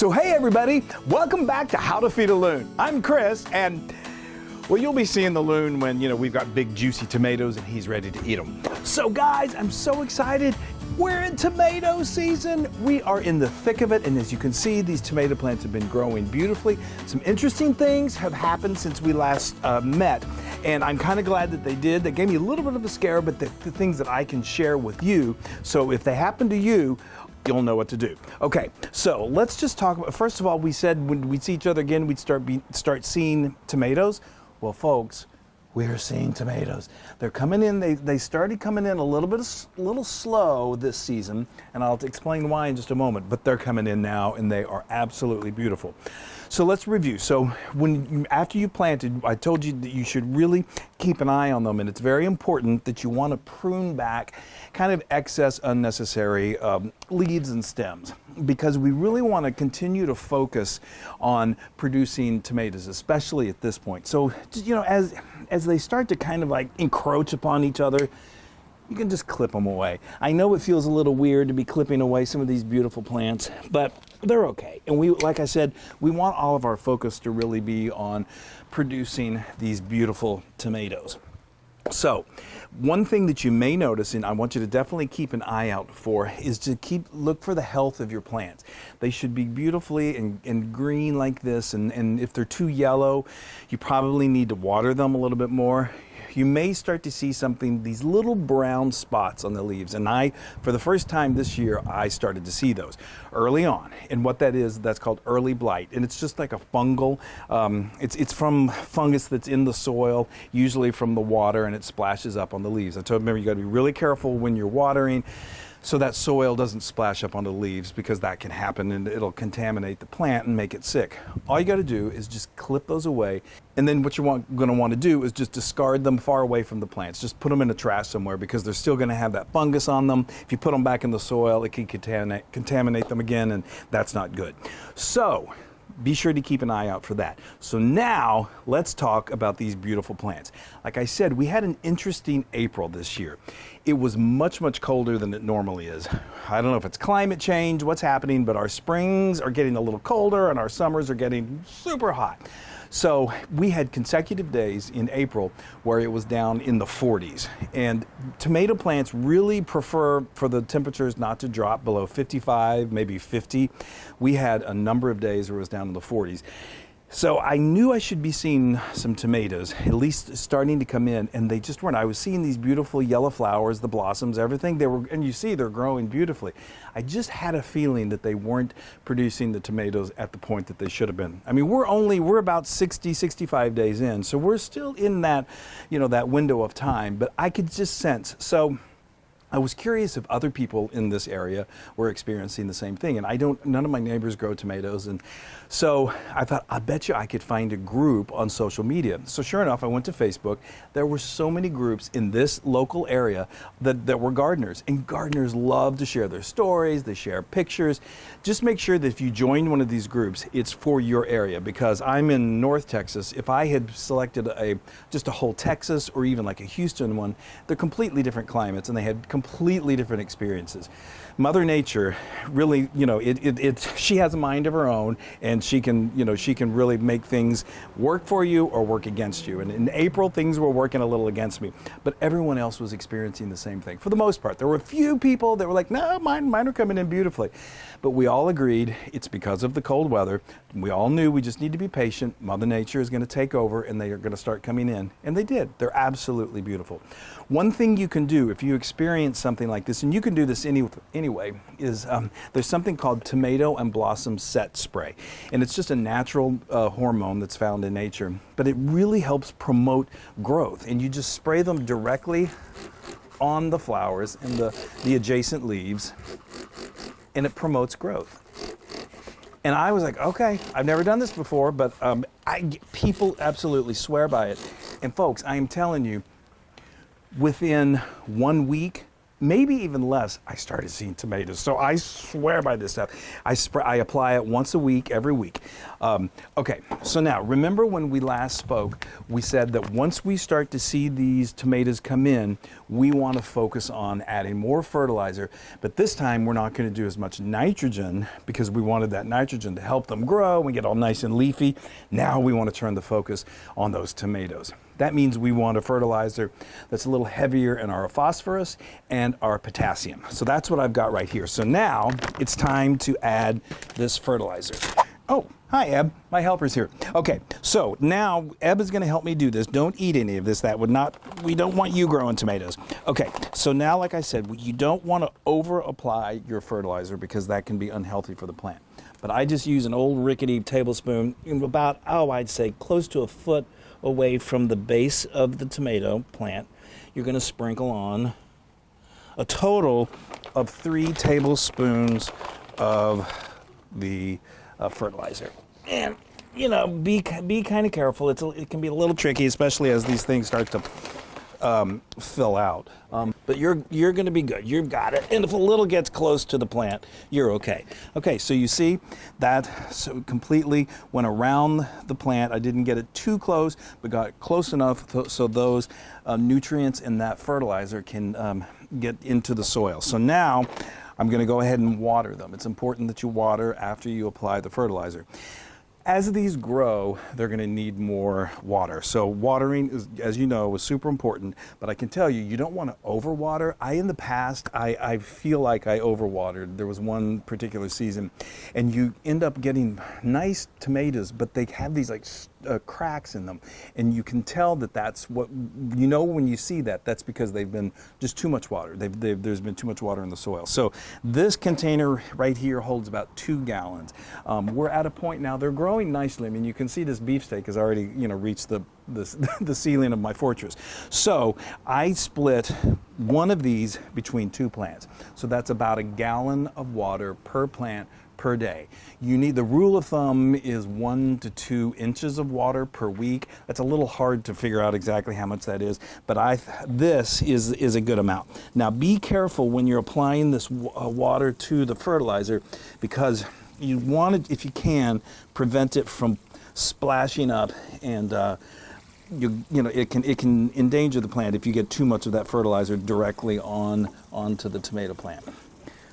So hey everybody, welcome back to How to Feed a Loon. I'm Chris, and well, you'll be seeing the loon when, we've got big juicy tomatoes and he's ready to eat them. So guys, I'm so excited. We're in tomato season. We are in the thick of it, and as you can see, these tomato plants have been growing beautifully. Some interesting things have happened since we last met, and I'm kind of glad that they did. They gave me a little bit of a scare, but the things that I can share with you, so if they happen to you, you'll know what to do. Okay, so let's just talk about, first of all, we said when we'd see each other again, we'd start seeing tomatoes. Well, folks, we're seeing tomatoes. They're coming in, they started coming in a little slow this season, and I'll explain why in just a moment, but they're coming in now and they are absolutely beautiful. So let's review. So after you planted, I told you that you should really keep an eye on them, and it's very important that you want to prune back kind of excess unnecessary leaves and stems, because we really want to continue to focus on producing tomatoes, especially at this point. So, as they start to kind of like encroach upon each other, you can just clip them away. I know it feels a little weird to be clipping away some of these beautiful plants, but they're okay. And like I said, we want all of our focus to really be on producing these beautiful tomatoes. So, one thing that you may notice, and I want you to definitely keep an eye out for, is to look for the health of your plants. They should be beautifully and green like this, and if they're too yellow, you probably need to water them a little bit more. You may start to see these little brown spots on the leaves. And for the first time this year, I started to see those early on. And what that is, that's called early blight. And it's just like a fungal, it's from fungus that's in the soil, usually from the water, and it splashes up on the leaves. I told you, remember, you gotta be really careful when you're watering, so that soil doesn't splash up onto the leaves, because that can happen and it'll contaminate the plant and make it sick. All you got to do is just clip those away, and then what you're going to want to do is just discard them far away from the plants. Just put them in the trash somewhere, because they're still going to have that fungus on them. If you put them back in the soil, it can contaminate them again, and that's not good. So be sure to keep an eye out for that. So now let's talk about these beautiful plants. Like I said, we had an interesting April this year. It was much, much colder than it normally is. I don't know if it's climate change, what's happening, but our springs are getting a little colder and our summers are getting super hot. So we had consecutive days in April where it was down in the 40s. And tomato plants really prefer for the temperatures not to drop below 55, maybe 50. We had a number of days where it was down in the 40s. So I knew I should be seeing some tomatoes, at least starting to come in, and they just weren't. I was seeing these beautiful yellow flowers, the blossoms, everything. And you see they're growing beautifully. I just had a feeling that they weren't producing the tomatoes at the point that they should have been. I mean, we're about 60, 65 days in, so we're still in that, that window of time, but I could just sense. So I was curious if other people in this area were experiencing the same thing, and none of my neighbors grow tomatoes, and so I thought, I bet you I could find a group on social media. So sure enough, I went to Facebook. There were so many groups in this local area that were gardeners, and gardeners love to share their stories, they share pictures. Just make sure that if you join one of these groups, it's for your area, because I'm in North Texas. If I had selected just a whole Texas or even like a Houston one, they're completely different climates, and they had completely different experiences. Mother Nature really, she has a mind of her own, and she can really make things work for you or work against you. And in April, things were working a little against me, but everyone else was experiencing the same thing. For the most part, there were a few people that were like, no, mine are coming in beautifully. But we all agreed it's because of the cold weather. We all knew we just need to be patient. Mother Nature is going to take over, and they are going to start coming in. And they did. They're absolutely beautiful. One thing you can do if you experience something like this, and you can do this anyway, is there's something called tomato and blossom set spray. And it's just a natural hormone that's found in nature. But it really helps promote growth. And you just spray them directly on the flowers and the adjacent leaves, and it promotes growth. And I was like, okay, I've never done this before, but people absolutely swear by it. And folks, I am telling you, within 1 week, maybe even less, I started seeing tomatoes. So I swear by this stuff. I apply it once a week, every week. Okay, so now remember when we last spoke, we said that once we start to see these tomatoes come in, we want to focus on adding more fertilizer, but this time we're not going to do as much nitrogen because we wanted that nitrogen to help them grow and get all nice and leafy. Now we want to turn the focus on those tomatoes. That means we want a fertilizer that's a little heavier in our phosphorus and our potassium. So that's what I've got right here. So now it's time to add this fertilizer. Oh, hi, Eb. My helper's here. Okay, so now Eb is going to help me do this. Don't eat any of this. We don't want you growing tomatoes. Okay, so now, like I said, you don't want to over-apply your fertilizer because that can be unhealthy for the plant. But I just use an old rickety tablespoon, about, I'd say close to a foot away from the base of the tomato plant. You're going to sprinkle on a total of 3 tablespoons of the fertilizer. And you know, be kind of careful. It can be a little tricky, especially as these things start to fill out. But you're going to be good. You've got it. And if a little gets close to the plant, you're okay. Okay, so you see that so completely went around the plant. I didn't get it too close, but got it close enough so those nutrients in that fertilizer can get into the soil. So now I'm going to go ahead and water them. It's important that you water after you apply the fertilizer. As these grow, they're going to need more water. So watering, is, as you know, is super important, but I can tell you, you don't want to overwater. In the past, I feel like I overwatered. There was one particular season, and you end up getting nice tomatoes, but they have these like cracks in them, and you can tell that that's what, you know, when you see that, that's because they've been just too much water. There's been too much water in the soil. So this container right here holds about 2 gallons. We're at a point now, they're growing nicely. I mean, you can see this beefsteak has already, you know, reached the ceiling of my fortress. So I split one of these between 2 plants. So that's about 1 gallon of water per plant per day. You need, the rule of thumb is 1 to 2 inches of water per week. That's a little hard to figure out exactly how much that is, but this is a good amount. Now be careful when you're applying this water to the fertilizer, because you want to, if you can, prevent it from splashing up, and you know, it can endanger the plant if you get too much of that fertilizer directly onto the tomato plant.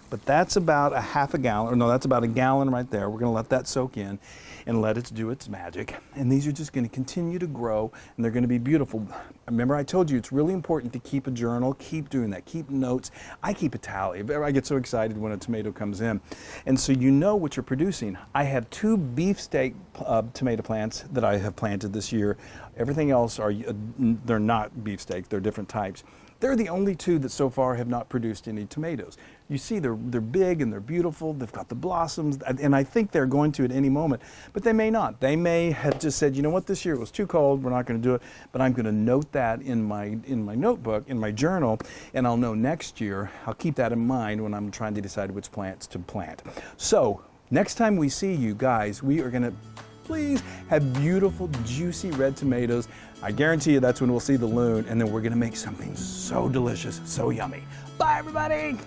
But that's about a half a gallon, or no, that's about 1 gallon right there. We're going to let that soak in and let it do its magic. And these are just going to continue to grow, and they're going to be beautiful. Remember, I told you it's really important to keep a journal. Keep doing that. Keep notes. I keep a tally. I get so excited when a tomato comes in. And so you know what you're producing. I have 2 beefsteak tomato plants that I have planted this year. Everything else they're not beefsteak. They're different types. They're the only 2 that so far have not produced any tomatoes. You see, they're big and they're beautiful. They've got the blossoms, and I think they're going to at any moment, but they may not. They may have just said, you know what, this year it was too cold, we're not going to do it, but I'm going to note that in my notebook, in my journal, and I'll know next year. I'll keep that in mind when I'm trying to decide which plants to plant. So next time we see you guys, we are going to please have beautiful, juicy red tomatoes. I guarantee you that's when we'll see the Loon, and then we're going to make something so delicious, so yummy. Bye, everybody.